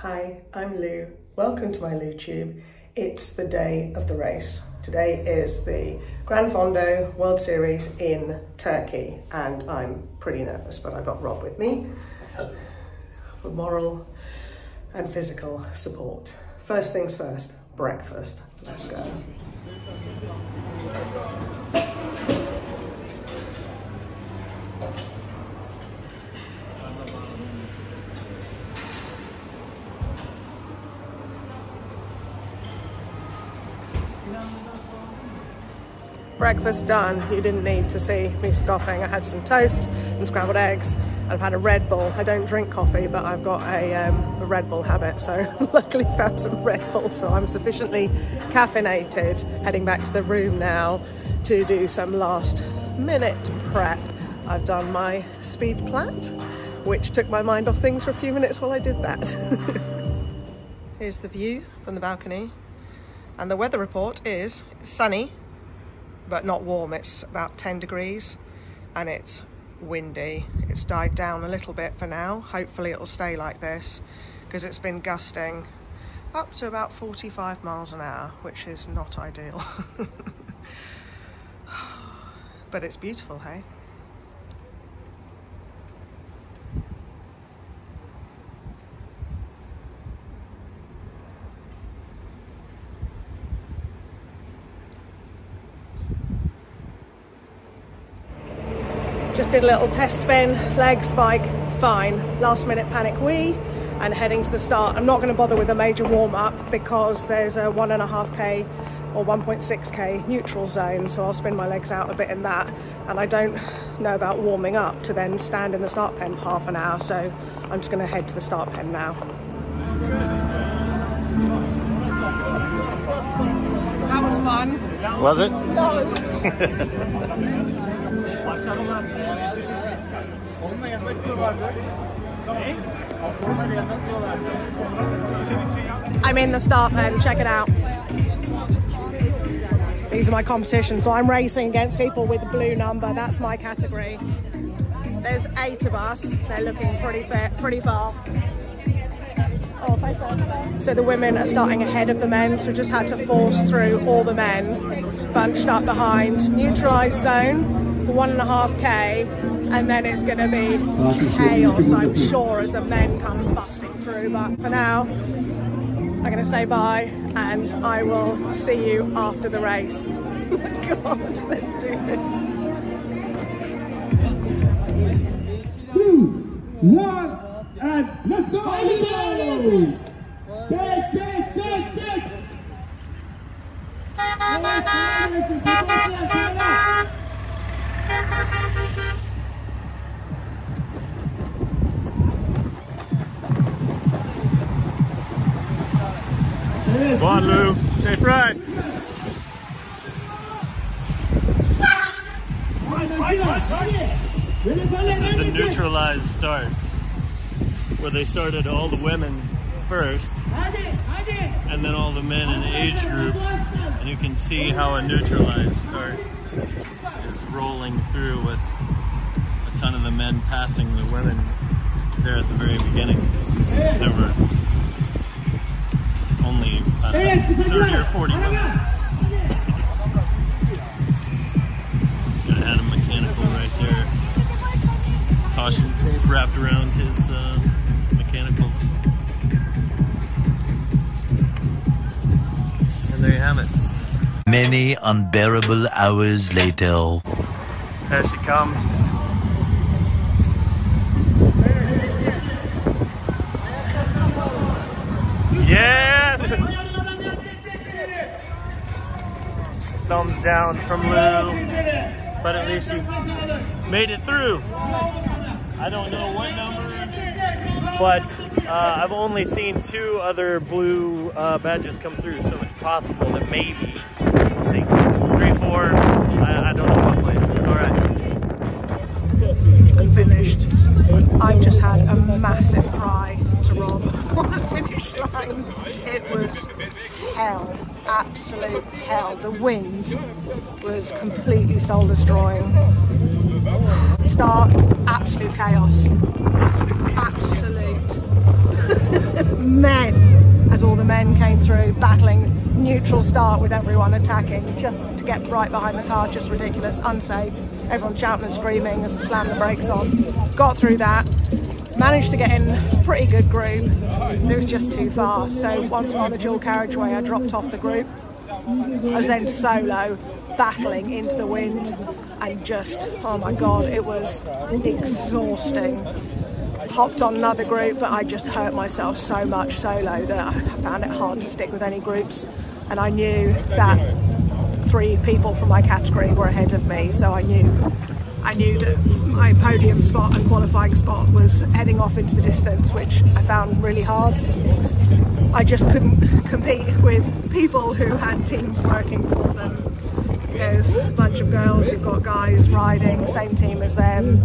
Hi, I'm Lou. Welcome to my Lou Tube. It's the day of the race. Today is the Gran Fondo World Series in Turkey, and I'm pretty nervous, but I've got Rob with me for moral and physical support. First things first, breakfast. Let's go. Breakfast done. You didn't need to see me scoffing. I had some toast and scrambled eggs, and I've had a Red Bull. I don't drink coffee, but I've got a Red Bull habit, so luckily found some Red Bull, so I'm sufficiently caffeinated. Heading back to the room now to do some last minute prep. I've done my speed plat, which took my mind off things for a few minutes while I did that. Here's the view from the balcony, and the weather report is sunny but not warm. It's about 10 degrees and it's windy. It's died down a little bit for now. Hopefully it'll stay like this because it's been gusting up to about 45 miles an hour, which is not ideal. But it's beautiful, hey? Just did a little test spin, legs, bike, fine. Last minute panic wee and heading to the start. I'm not going to bother with a major warm up because there's a 1.5k or 1.6k neutral zone, so I'll spin my legs out a bit in that, and I don't know about warming up to then stand in the start pen for half an hour, so I'm just going to head to the start pen now. That was fun. Was it? No. I'm in the start pen, check it out. These are my competitions, so I'm racing against people with the blue number. That's my category. There's 8 of us. They're looking pretty fit, pretty fast. So the women are starting ahead of the men, so just had to force through all the men bunched up behind. Neutralised zone for 1.5k, and then it's going to be chaos, I'm sure, as the men come busting through. But for now, I'm going to say bye, and I will see you after the race. Oh my God, let's do this. 2, 1, and let's go! Take! Go on, Lou. Safe ride. This is the neutralized start, where they started all the women first, and then all the men in age groups, and you can see how a neutralized start is rolling through with a ton of the men passing the women there at the very beginning. There were only 30 or 40 women. Gonna add a mechanical right there. Caution tape wrapped around his mechanicals. And there you have it. Many unbearable hours later. There she comes. Yeah! Thumbs down from Lou, but at least she's made it through. I don't know what number, but I've only seen 2 other blue badges come through, so it's possible that maybe, let's see, 3, 4, I don't know what place. All right. I'm finished. I've just had a massive cry to Rob on the finish line. It was hell, absolute hell. The wind was completely soul destroying. Start, absolute chaos. Just absolute mess as all the men came through, battling neutral start with everyone attacking just to get right behind the car. Just ridiculous, unsafe. Everyone shouting and screaming as I slammed the brakes on. Got through that, managed to get in a pretty good group, but it was just too fast. So once I'm on the dual carriageway, I dropped off the group. I was then solo, battling into the wind, and just, oh my god, it was exhausting. Hopped on another group, but I just hurt myself so much solo that I found it hard to stick with any groups. And I knew that 3 people from my category were ahead of me, so I knew that my podium spot and qualifying spot was heading off into the distance, which I found really hard. I just couldn't compete with people who had teams working for them. There's a bunch of girls who've got guys riding the same team as them,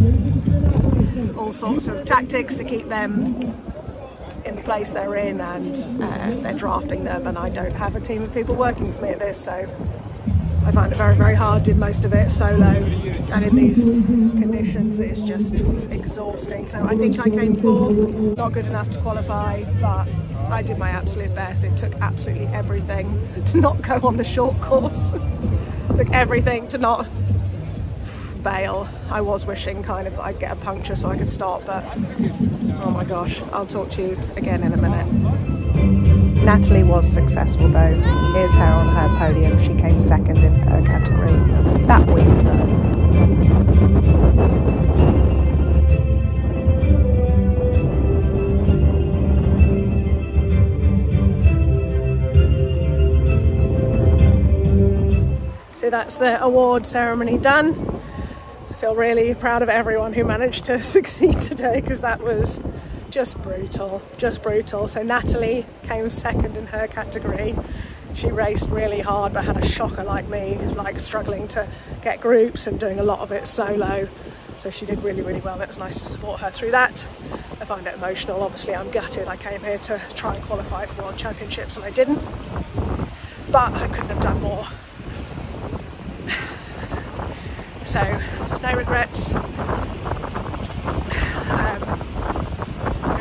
all sorts of tactics to keep them in the place they're in, and they're drafting them, and I don't have a team of people working for me at this, so I find it very, very hard. Did most of it solo, and in these conditions it's just exhausting. So I think I came 4th, not good enough to qualify, but I did my absolute best. It took absolutely everything to not go on the short course. Took everything to not bail. I was wishing kind of I'd get a puncture so I could stop, but oh my gosh, I'll talk to you again in a minute. Natalie was successful though. Here's her on her podium. She came 2nd in her category. That wind though. So that's the award ceremony done. I feel really proud of everyone who managed to succeed today, because that was just brutal, just brutal. So Natalie came 2nd in her category. She raced really hard, but had a shocker like me, like struggling to get groups and doing a lot of it solo. So she did really, really well. It was nice to support her through that. I find it emotional. Obviously, I'm gutted. I came here to try and qualify for World Championships and I didn't. But I couldn't have done more. So, no regrets. Go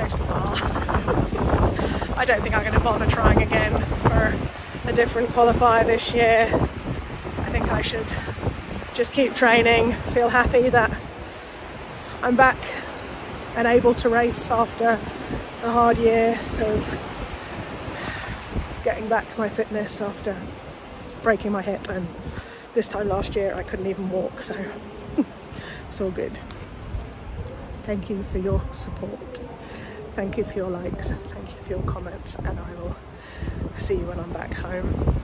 to the bar. I don't think I'm going to bother trying again for a different qualifier this year. I think I should just keep training, feel happy that I'm back and able to race after a hard year of getting back my fitness after breaking my hip, and this time last year I couldn't even walk, so it's all good. Thank you for your support. Thank you for your likes. Thank you for your comments, and I will see you when I'm back home.